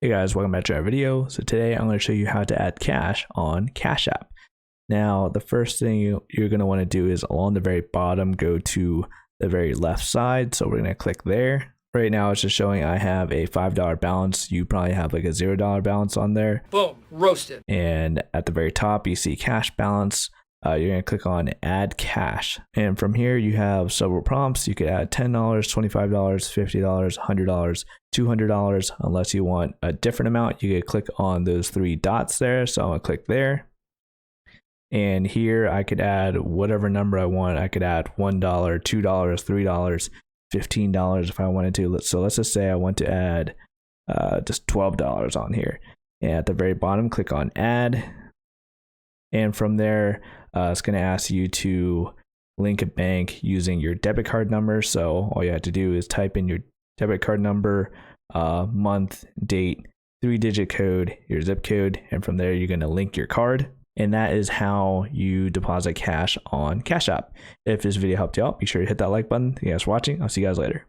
Hey guys, welcome back to our video. So today I'm going to show you how to add cash on Cash App. Now, the first thing you're going to want to do is along the very bottom, go to the very left side. So we're going to click there. Right now it's just showing I have a $5 balance. You probably have like a $0 balance on there. Boom, roasted. And at the very top, you see cash balance. You're going to click on add cash. And from here, you have several prompts. You could add $10, $25, $50, $100, $200, unless you want a different amount. You could click on those three dots there. So I'm going to click there. And here I could add whatever number I want. I could add $1, $2, $3, $15 if I wanted to. So let's just say I want to add just $12 on here. And at the very bottom, click on add. And from there, it's going to ask you to link a bank using your debit card number. So all you have to do is type in your debit card number, month, date, 3-digit code, your zip code, and from there you're going to link your card. And that is how you deposit cash on Cash App. If this video helped you out, be sure to hit that like button. Thank you guys for watching. I'll see you guys later.